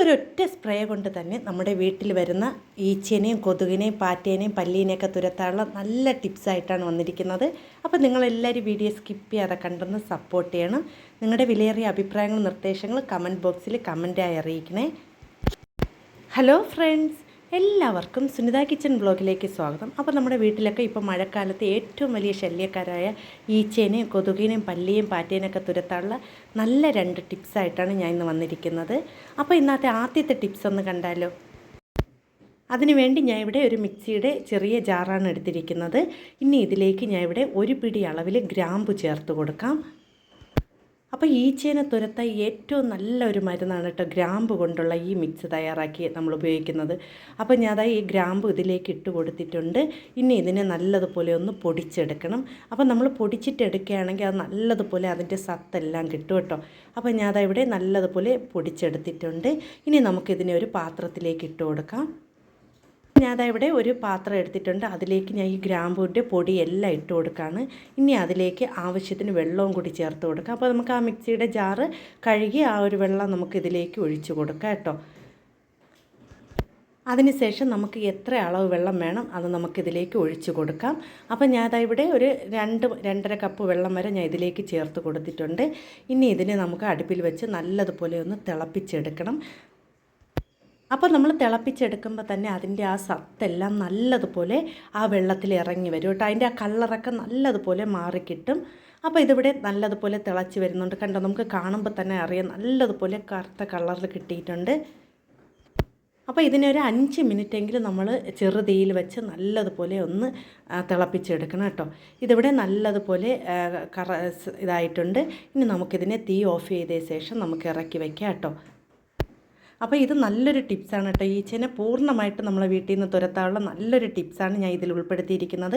ഒരൊറ്റ സ്പ്രേ കൊണ്ട് തന്നെ നമ്മുടെ വീട്ടിൽ വരുന്ന ഈച്ചേനെയും കൊതുകിനെയും പാറ്റേനെയും പല്ലീനെയൊക്കെ തുരത്താനുള്ള നല്ല ടിപ്സായിട്ടാണ് വന്നിരിക്കുന്നത്. അപ്പോൾ നിങ്ങളെല്ലാവരും വീഡിയോ സ്കിപ്പ് ചെയ്യാതെ കണ്ടൊന്ന് സപ്പോർട്ട് ചെയ്യണം. നിങ്ങളുടെ വിലയേറിയ അഭിപ്രായങ്ങളും നിർദ്ദേശങ്ങളും കമൻറ്റ് ബോക്സിൽ കമൻറ്റായി അറിയിക്കണേ. ഹലോ ഫ്രണ്ട്സ്, എല്ലാവർക്കും സുനിത കിച്ചൻ ബ്ലോഗിലേക്ക് സ്വാഗതം. അപ്പോൾ നമ്മുടെ വീട്ടിലൊക്കെ ഇപ്പോൾ മഴക്കാലത്ത് ഏറ്റവും വലിയ ശല്യക്കാരായ ഈച്ചേനെയും കൊതുകിനെയും പല്ലിയും പാറ്റേനെയൊക്കെ തുരത്താനുള്ള നല്ല 2 ടിപ്സായിട്ടാണ് ഞാൻ ഇന്ന് വന്നിരിക്കുന്നത്. അപ്പോൾ ഇന്നത്തെ ആദ്യത്തെ ടിപ്സ് ഒന്ന് കണ്ടാലോ. അതിനുവേണ്ടി ഞാൻ ഇവിടെ ഒരു മിക്സിയുടെ ചെറിയ ജാറാണ് എടുത്തിരിക്കുന്നത്. ഇനി ഇതിലേക്ക് ഞാൻ ഇവിടെ 1 പിടി അളവിൽ ഗ്രാമ്പു ചേർത്ത് കൊടുക്കാം. അപ്പോൾ ഈച്ചേനെ തുരത്താൻ ഏറ്റവും നല്ലൊരു മരുന്നാണ് കേട്ടോ ഗ്രാമ്പു കൊണ്ടുള്ള ഈ മിക്സ് തയ്യാറാക്കി നമ്മൾ ഉപയോഗിക്കുന്നത്. അപ്പോൾ ഞാൻ ഈ ഗ്രാമ്പു ഇതിലേക്ക് ഇട്ട് കൊടുത്തിട്ടുണ്ട്. ഇനി ഇതിനെ നല്ലതുപോലെ ഒന്ന് പൊടിച്ചെടുക്കണം. അപ്പോൾ നമ്മൾ പൊടിച്ചിട്ടെടുക്കുകയാണെങ്കിൽ അത് നല്ലതുപോലെ അതിൻ്റെ സത്തെല്ലാം കിട്ടും കേട്ടോ. അപ്പോൾ ഞാൻ ഇവിടെ നല്ലതുപോലെ പൊടിച്ചെടുത്തിട്ടുണ്ട്. ഇനി നമുക്കിതിനെ ഒരു പാത്രത്തിലേക്ക് ഇട്ട് കൊടുക്കാം. ഞാൻ ഇവിടെ ഒരു പാത്രം എടുത്തിട്ടുണ്ട്. അതിലേക്ക് ഞാൻ ഈ ഗ്രാമ്പൂവിൻ്റെ പൊടിയെല്ലാം ഇട്ട് കൊടുക്കുകയാണ്. ഇനി അതിലേക്ക് ആവശ്യത്തിന് വെള്ളവും കൂടി ചേർത്ത് കൊടുക്കാം. അപ്പോൾ നമുക്ക് ആ മിക്സിയുടെ ജാറ് കഴുകി ആ ഒരു വെള്ളം നമുക്ക് ഇതിലേക്ക് ഒഴിച്ചു കൊടുക്കാം കേട്ടോ. അതിനുശേഷം നമുക്ക് എത്ര അളവ് വെള്ളം വേണം അത് നമുക്കിതിലേക്ക് ഒഴിച്ചു കൊടുക്കാം. അപ്പോൾ ഞാൻ ഇവിടെ ഒരു 2-2.5 കപ്പ് വെള്ളം വരെ ഞാൻ ഇതിലേക്ക് ചേർത്ത് കൊടുത്തിട്ടുണ്ട്. ഇനി ഇതിനെ നമുക്ക് അടുപ്പിൽ വെച്ച് നല്ലതുപോലെ ഒന്ന് തിളപ്പിച്ചെടുക്കണം. അപ്പോൾ നമ്മൾ തിളപ്പിച്ചെടുക്കുമ്പോൾ തന്നെ അതിൻ്റെ ആ സത്തെല്ലാം നല്ലതുപോലെ ആ വെള്ളത്തിൽ ഇറങ്ങി വരും കേട്ടോ. അതിൻ്റെ ആ കളറൊക്കെ നല്ലതുപോലെ മാറിക്കിട്ടും. അപ്പോൾ ഇതിവിടെ നല്ലതുപോലെ തിളച്ച് വരുന്നുണ്ട്. കണ്ടോ, നമുക്ക് കാണുമ്പോൾ തന്നെ അറിയാം നല്ലതുപോലെ കറുത്ത കളറിൽ കിട്ടിയിട്ടുണ്ട്. അപ്പോൾ ഇതിനെ ഒരു 5 മിനിറ്റെങ്കിലും നമ്മൾ ചെറുതീയിൽ വെച്ച് നല്ലതുപോലെ ഒന്ന് തിളപ്പിച്ചെടുക്കണം കേട്ടോ. ഇതിവിടെ നല്ലതുപോലെ ഇതായിട്ടുണ്ട്. ഇനി നമുക്കിതിനെ തീ ഓഫ് ചെയ്ത ശേഷം നമുക്ക് ഇറക്കി വയ്ക്കാം കേട്ടോ. അപ്പോൾ ഇത് നല്ലൊരു ടിപ്സാണ് കേട്ടോ. ഈച്ചേനെ പൂർണ്ണമായിട്ട് നമ്മളെ വീട്ടിൽ നിന്ന് തുരത്താനുള്ള നല്ലൊരു ടിപ്സാണ് ഞാൻ ഇതിൽ ഉൾപ്പെടുത്തിയിരിക്കുന്നത്.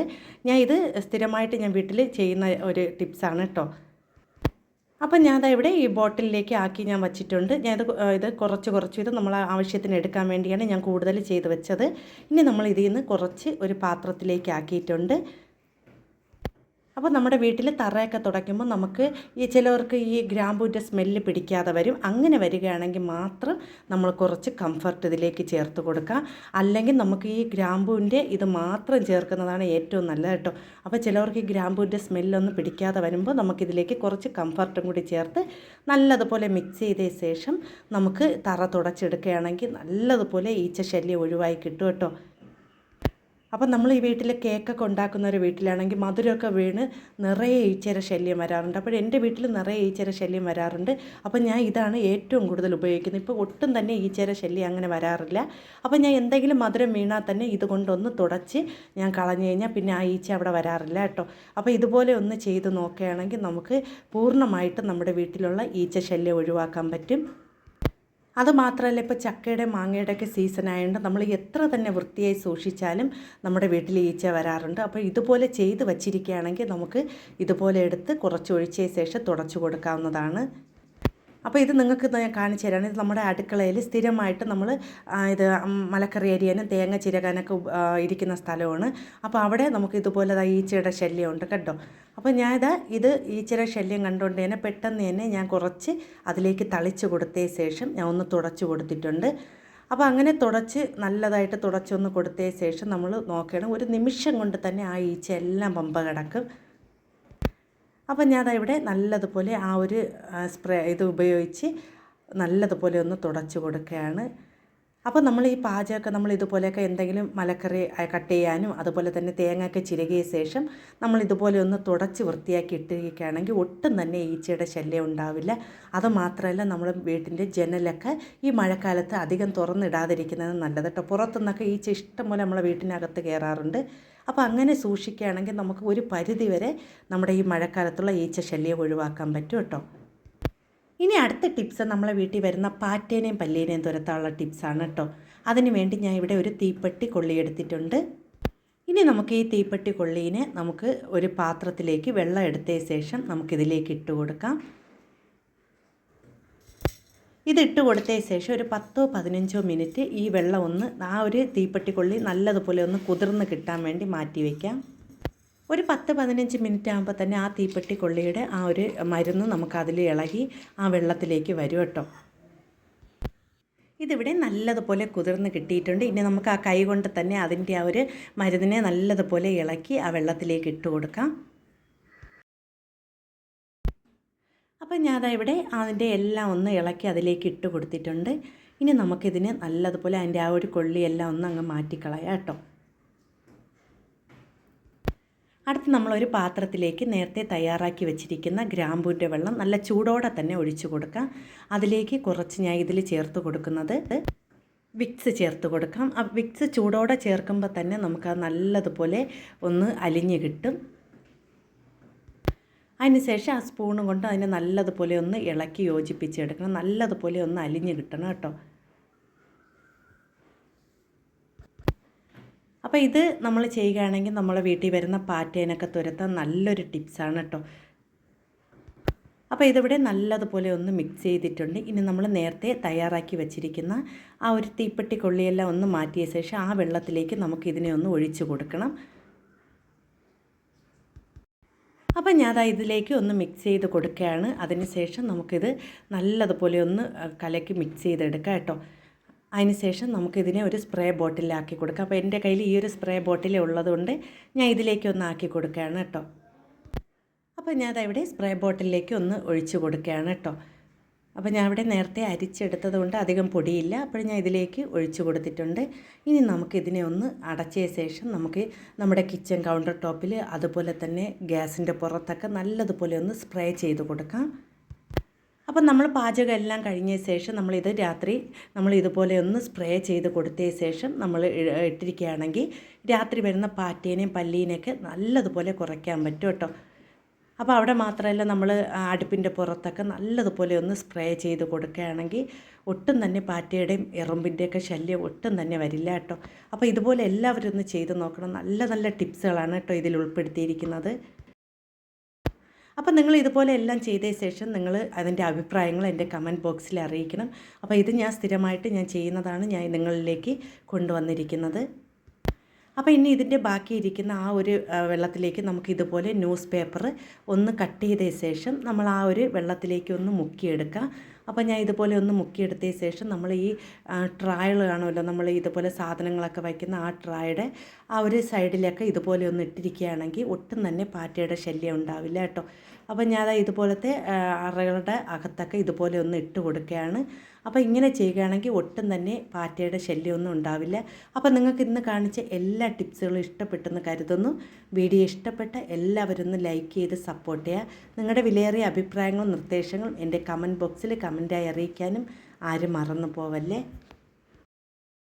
ഇത് സ്ഥിരമായിട്ട് ഞാൻ വീട്ടിൽ ചെയ്യുന്ന ഒരു ടിപ്സാണ് കേട്ടോ. അപ്പം ഞാൻ ഇവിടെ ഈ ബോട്ടിലിലേക്ക് ആക്കി ഞാൻ വച്ചിട്ടുണ്ട്. ഇത് കുറച്ച് ഇത് നമ്മൾ ആവശ്യത്തിന് എടുക്കാൻ വേണ്ടിയാണ് ഞാൻ കൂടുതൽ ചെയ്ത് വെച്ചത്. ഇനി നമ്മൾ ഇതിൽ നിന്ന് കുറച്ച് ഒരു പാത്രത്തിലേക്ക് ആക്കിയിട്ടുണ്ട്. അപ്പോൾ നമ്മുടെ വീട്ടിൽ തറയൊക്കെ തുടയ്ക്കുമ്പോൾ നമുക്ക് ചിലവർക്ക് ഈ ഗ്രാമ്പൂവിൻ്റെ സ്മെല്ല് പിടിക്കാതെ വരും. അങ്ങനെ വരികയാണെങ്കിൽ മാത്രം നമ്മൾ കുറച്ച് കംഫർട്ട് ഇതിലേക്ക് ചേർത്ത് കൊടുക്കുക. അല്ലെങ്കിൽ നമുക്ക് ഈ ഗ്രാമ്പൂവിൻ്റെ ഇത് മാത്രം ചേർക്കുന്നതാണ് ഏറ്റവും നല്ലത് കേട്ടോ. അപ്പോൾ ചിലവർക്ക് ഈ ഗ്രാമ്പൂവിൻ്റെ സ്മെല്ലൊന്നും പിടിക്കാതെ വരുമ്പോൾ നമുക്കിതിലേക്ക് കുറച്ച് കംഫർട്ടും കൂടി ചേർത്ത് നല്ലതുപോലെ മിക്സ് ചെയ്ത ശേഷം നമുക്ക് തറ തുടച്ചെടുക്കുകയാണെങ്കിൽ നല്ലതുപോലെ ഈച്ച ശല്യം ഒഴിവായി കിട്ടും കേട്ടോ. അപ്പം നമ്മൾ ഈ വീട്ടിൽ കേക്കൊക്കെ ഉണ്ടാക്കുന്ന ഒരു വീട്ടിലാണെങ്കിൽ മധുരമൊക്കെ വീണ് നിറയെ ഈച്ചയുടെ ശല്യം വരാറുണ്ട്. അപ്പോൾ എൻ്റെ വീട്ടിൽ നിറയെ ഈച്ചയുടെ ശല്യം വരാറുണ്ട്. അപ്പോൾ ഞാൻ ഇതാണ് ഏറ്റവും കൂടുതൽ ഉപയോഗിക്കുന്നത്. ഇപ്പോൾ ഒട്ടും തന്നെ ഈച്ചയുടെ ശല്യം അങ്ങനെ വരാറില്ല. അപ്പോൾ ഞാൻ എന്തെങ്കിലും മധുരം വീണാൽ തന്നെ ഇതുകൊണ്ടൊന്ന് തുടച്ച് ഞാൻ കളഞ്ഞു കഴിഞ്ഞാൽ പിന്നെ ആ ഈച്ച അവിടെ വരാറില്ല കേട്ടോ. അപ്പോൾ ഇതുപോലെ ഒന്ന് ചെയ്ത് നോക്കുകയാണെങ്കിൽ നമുക്ക് പൂർണ്ണമായിട്ട് നമ്മുടെ വീട്ടിലുള്ള ഈച്ച ശല്യം ഒഴിവാക്കാൻ പറ്റും. അതുമാത്രമല്ല, ഇപ്പോൾ ചക്കയുടെ മാങ്ങയുടെയൊക്കെ സീസണായതുകൊണ്ട് നമ്മൾ എത്ര തന്നെ വൃത്തിയായി സൂക്ഷിച്ചാലും നമ്മുടെ വീട്ടിൽ ഈച്ച വരാറുണ്ട്. അപ്പോൾ ഇതുപോലെ ചെയ്ത് വച്ചിരിക്കുകയാണെങ്കിൽ നമുക്ക് ഇതുപോലെ എടുത്ത് കുറച്ച് ഒഴിച്ച ശേഷം തുടച്ചു കൊടുക്കാവുന്നതാണ്. അപ്പോൾ ഇത് നിങ്ങൾക്ക് ഞാൻ കാണിച്ചു തരാണ്. ഇത് നമ്മുടെ അടുക്കളയിൽ സ്ഥിരമായിട്ട് നമ്മൾ ഇത് മലക്കറി അരിയാനും തേങ്ങ ചിരകാനൊക്കെ ഇരിക്കുന്ന സ്ഥലമാണ്. അപ്പോൾ അവിടെ നമുക്ക് ഇതുപോലെ ഈച്ചയുടെ ശല്യമുണ്ട് കേട്ടോ. അപ്പോൾ ഇത് ഈച്ചയുടെ ശല്യം കണ്ടുകൊണ്ട് തന്നെ പെട്ടെന്ന് തന്നെ ഞാൻ കുറച്ച് അതിലേക്ക് തളിച്ച് കൊടുത്ത ശേഷം ഞാൻ ഒന്ന് തുടച്ചു കൊടുത്തിട്ടുണ്ട്. അപ്പോൾ അങ്ങനെ നല്ലതായിട്ട് തുടച്ചൊന്ന് കൊടുത്ത ശേഷം നമ്മൾ നോക്കണം, ഒരു നിമിഷം കൊണ്ട് തന്നെ ആ ഈച്ച എല്ലാം പമ്പ കിടക്കും. അപ്പം ഞാൻ ഇവിടെ നല്ലതുപോലെ ആ ഒരു ഇത് ഉപയോഗിച്ച് നല്ലതുപോലെ ഒന്ന് തുടച്ച് കൊടുക്കുകയാണ്. അപ്പോൾ നമ്മൾ ഈ പാചകമൊക്കെ നമ്മൾ ഇതുപോലെയൊക്കെ എന്തെങ്കിലും മലക്കറി കട്ട് ചെയ്യാനും അതുപോലെ തന്നെ തേങ്ങയൊക്കെ ചിരകിയ ശേഷം നമ്മൾ ഇതുപോലെ ഒന്ന് തുടച്ച് വൃത്തിയാക്കി ഇട്ടിരിക്കുകയാണെങ്കിൽ ഒട്ടും തന്നെ ഈച്ചയുടെ ശല്യം ഉണ്ടാവില്ല. അതുമാത്രമല്ല, നമ്മൾ വീട്ടിൻ്റെ ജനലൊക്കെ ഈ മഴക്കാലത്ത് അധികം തുറന്നിടാതിരിക്കുന്നത് നല്ലത് കേട്ടോ. പുറത്തുനിന്നൊക്കെ ഈച്ച ഇഷ്ടംപോലെ നമ്മളെ വീട്ടിനകത്ത് കയറാറുണ്ട്. അപ്പോൾ അങ്ങനെ സൂക്ഷിക്കുകയാണെങ്കിൽ നമുക്ക് ഒരു പരിധിവരെ നമ്മുടെ ഈ മഴക്കാലത്തുള്ള ഈച്ച ശല്യം ഒഴിവാക്കാൻ പറ്റും കേട്ടോ. ഇനി അടുത്ത ടിപ്സ് നമ്മളെ വീട്ടിൽ വരുന്ന പാറ്റേനെയും പല്ലീനെയും തുരത്താനുള്ള ടിപ്സാണ് കേട്ടോ. അതിന് വേണ്ടി ഞാൻ ഇവിടെ ഒരു തീപ്പെട്ടി കൊള്ളി എടുത്തിട്ടുണ്ട്. ഇനി നമുക്ക് ഈ തീപ്പെട്ടി കൊള്ളീനെ നമുക്ക് ഒരു പാത്രത്തിലേക്ക് വെള്ളം എടുത്ത ശേഷം നമുക്കിതിലേക്ക് ഇട്ട് കൊടുക്കാം. ഇതിട്ട് കൊടുത്ത ശേഷം ഒരു 10-15 മിനിറ്റ് ഈ വെള്ളം ആ ഒരു തീപ്പെട്ടി കൊള്ളി നല്ലതുപോലെ ഒന്ന് കുതിർന്ന് കിട്ടാൻ വേണ്ടി മാറ്റി വയ്ക്കാം. ഒരു 10-15 മിനിറ്റ് ആകുമ്പോൾ തന്നെ ആ തീപ്പെട്ടി കൊള്ളിയുടെ ആ ഒരു മരുന്ന് നമുക്കതിൽ ഇളകി ആ വെള്ളത്തിലേക്ക് വരും കേട്ടോ. ഇതിവിടെ നല്ലതുപോലെ കുതിർന്ന് കിട്ടിയിട്ടുണ്ട്. ഇനി നമുക്ക് ആ കൈ കൊണ്ട് തന്നെ അതിൻ്റെ ആ ഒരു മരുന്നിനെ നല്ലതുപോലെ ഇളക്കി ആ വെള്ളത്തിലേക്ക് ഇട്ട് കൊടുക്കാം. അപ്പം ഞാൻ ഇവിടെ അതിൻ്റെ എല്ലാം ഒന്ന് ഇളക്കി അതിലേക്ക് ഇട്ട് കൊടുത്തിട്ടുണ്ട്. ഇനി നമുക്കിതിന് നല്ലതുപോലെ അതിൻ്റെ ആ ഒരു കൊള്ളിയെല്ലാം ഒന്ന് അങ്ങ് മാറ്റിക്കളയാം കേട്ടോ. അടുത്ത് നമ്മളൊരു പാത്രത്തിലേക്ക് നേരത്തെ തയ്യാറാക്കി വെച്ചിരിക്കുന്ന ഗ്രാമ്പൂവിൻ്റെ വെള്ളം നല്ല ചൂടോടെ തന്നെ ഒഴിച്ചു കൊടുക്കാം. അതിലേക്ക് കുറച്ച് ഞാൻ ഇതിൽ ചേർത്ത് കൊടുക്കുന്നത് വിക്സ് ചേർത്ത് കൊടുക്കാം. ആ വിക്സ് ചൂടോടെ ചേർക്കുമ്പോൾ തന്നെ നമുക്കത് നല്ലതുപോലെ ഒന്ന് അലിഞ്ഞ് കിട്ടും. അതിനുശേഷം ആ സ്പൂണും കൊണ്ട് അതിനെ നല്ലതുപോലെ ഒന്ന് ഇളക്കി യോജിപ്പിച്ചെടുക്കണം. നല്ലതുപോലെ ഒന്ന് അലിഞ്ഞ് കിട്ടണം കേട്ടോ. അപ്പോൾ ഇത് നമ്മൾ ചെയ്യുകയാണെങ്കിൽ നമ്മളെ വീട്ടിൽ വരുന്ന പാറ്റേനൊക്കെ തുരത്താൻ നല്ലൊരു ടിപ്സാണ് കേട്ടോ. അപ്പോൾ ഇതിവിടെ നല്ലതുപോലെ ഒന്ന് മിക്സ് ചെയ്തിട്ടുണ്ട്. ഇനി നമ്മൾ നേരത്തെ തയ്യാറാക്കി വെച്ചിരിക്കുന്ന ആ ഒരു തീപ്പെട്ടി കൊള്ളിയെല്ലാം ഒന്ന് മാറ്റിയ ശേഷം ആ വെള്ളത്തിലേക്ക് നമുക്കിതിനെ ഒന്ന് ഒഴിച്ചു കൊടുക്കണം. അപ്പം ഞാൻ ഇതിലേക്ക് ഒന്ന് മിക്സ് ചെയ്ത് കൊടുക്കുകയാണ്. അതിന് ശേഷം നമുക്കിത് നല്ലതുപോലെ ഒന്ന് കലക്കി മിക്സ് ചെയ്തെടുക്കാം കേട്ടോ. അതിന് ശേഷം നമുക്കിതിനെ ഒരു സ്പ്രേ ബോട്ടിലാക്കി കൊടുക്കാം. അപ്പോൾ എൻ്റെ കയ്യിൽ ഈ ഒരു സ്പ്രേ ബോട്ടിൽ ഉള്ളതുകൊണ്ട് ഞാൻ ഇതിലേക്ക് ഒന്ന് ആക്കി കൊടുക്കുകയാണ് കേട്ടോ. അപ്പോൾ ഞാൻ ഇവിടെ സ്പ്രേ ബോട്ടിലേക്ക് ഒന്ന് ഒഴിച്ച് കൊടുക്കുകയാണ് കേട്ടോ. അപ്പോൾ ഞാൻ ഇവിടെ നേരത്തെ അരിച്ചെടുത്തത് കൊണ്ട് അധികം പൊടിയില്ല. അപ്പോൾ ഞാൻ ഇതിലേക്ക് ഒഴിച്ച് കൊടുത്തിട്ടുണ്ട്. ഇനി നമുക്കിതിനെ ഒന്ന് അടച്ച ശേഷം നമുക്ക് നമ്മുടെ കിച്ചൺ കൗണ്ടർ ടോപ്പിൽ അതുപോലെ തന്നെ ഗ്യാസിൻ്റെ പുറത്തൊക്കെ നല്ലതുപോലെ ഒന്ന് സ്പ്രേ ചെയ്ത് കൊടുക്കാം. അപ്പം നമ്മൾ പാചകം എല്ലാം കഴിഞ്ഞ ശേഷം നമ്മളിത് രാത്രി നമ്മൾ ഇതുപോലെ ഒന്ന് സ്പ്രേ ചെയ്ത് കൊടുത്ത ശേഷം നമ്മൾ ഇട്ടിരിക്കുകയാണെങ്കിൽ രാത്രി വരുന്ന പാറ്റേനെയും പല്ലീനെയൊക്കെ നല്ലതുപോലെ കുറയ്ക്കാൻ പറ്റും കേട്ടോ. അപ്പോൾ അവിടെ മാത്രമല്ല, നമ്മൾ അടുപ്പിൻ്റെ പുറത്തൊക്കെ നല്ലതുപോലെ ഒന്ന് സ്പ്രേ ചെയ്ത് കൊടുക്കുകയാണെങ്കിൽ ഒട്ടും തന്നെ പാറ്റയുടെയും എറുമ്പിൻ്റെയൊക്കെ ശല്യം ഒട്ടും തന്നെ വരില്ല കേട്ടോ. അപ്പോൾ ഇതുപോലെ എല്ലാവരും ഒന്ന് ചെയ്ത് നോക്കണം. നല്ല നല്ല ടിപ്സുകളാണ് കേട്ടോ ഇതിൽ ഉൾപ്പെടുത്തിയിരിക്കുന്നത്. അപ്പോൾ നിങ്ങൾ ഇതുപോലെ എല്ലാം ചെയ്ത ശേഷം നിങ്ങൾ അതിൻ്റെ അഭിപ്രായങ്ങൾ എൻ്റെ കമൻറ്റ് ബോക്സിൽ അറിയിക്കണം. അപ്പോൾ ഇത് ഞാൻ സ്ഥിരമായിട്ട് ചെയ്യുന്നതാണ്, ഞാൻ നിങ്ങളിലേക്ക് കൊണ്ടുവന്നിരിക്കുന്നത്. അപ്പോൾ ഇനി ഇതിൻ്റെ ബാക്കിയിരിക്കുന്ന ആ ഒരു വെള്ളത്തിലേക്ക് നമുക്ക് ഇതുപോലെ ന്യൂസ് പേപ്പർ ഒന്ന് കട്ട് ചെയ്ത ശേഷം നമ്മൾ ആ ഒരു വെള്ളത്തിലേക്ക് ഒന്ന് മുക്കിയെടുക്കാം. അപ്പോൾ ഞാൻ ഇതുപോലെ ഒന്ന് മുക്കിയെടുത്ത ശേഷം നമ്മൾ ഈ ട്രായൽ കാണുമല്ലോ, നമ്മൾ ഇതുപോലെ സാധനങ്ങളൊക്കെ വയ്ക്കുന്ന ആ ട്രായുടെ ആ ഒരു സൈഡിലൊക്കെ ഇതുപോലെ ഒന്ന് ഇട്ടിരിക്കുകയാണെങ്കിൽ ഒട്ടും തന്നെ പാറ്റയുടെ ശല്യം ഉണ്ടാവില്ല കേട്ടോ. അപ്പോൾ ഞാൻ ഇതുപോലത്തെ അറകളുടെ അകത്തൊക്കെ ഇതുപോലെ ഒന്ന് ഇട്ട് കൊടുക്കുകയാണ്. അപ്പോൾ ഇങ്ങനെ ചെയ്യുകയാണെങ്കിൽ ഒട്ടും തന്നെ പാറ്റയുടെ ശല്യമൊന്നും ഉണ്ടാവില്ല. അപ്പോൾ നിങ്ങൾക്ക് ഇന്ന് കാണിച്ച എല്ലാ ടിപ്സുകളും ഇഷ്ടപ്പെട്ടെന്ന് കരുതുന്നു. വീഡിയോ ഇഷ്ടപ്പെട്ട എല്ലാവരും ഒന്ന് ലൈക്ക് ചെയ്ത് സപ്പോർട്ട് ചെയ്യുക. നിങ്ങളുടെ വിലയേറിയ അഭിപ്രായങ്ങളും നിർദ്ദേശങ്ങളും എൻ്റെ കമൻറ്റ് ബോക്സിൽ കമൻറ്റായി അറിയിക്കാനും ആരും മറന്നു പോവല്ലേ.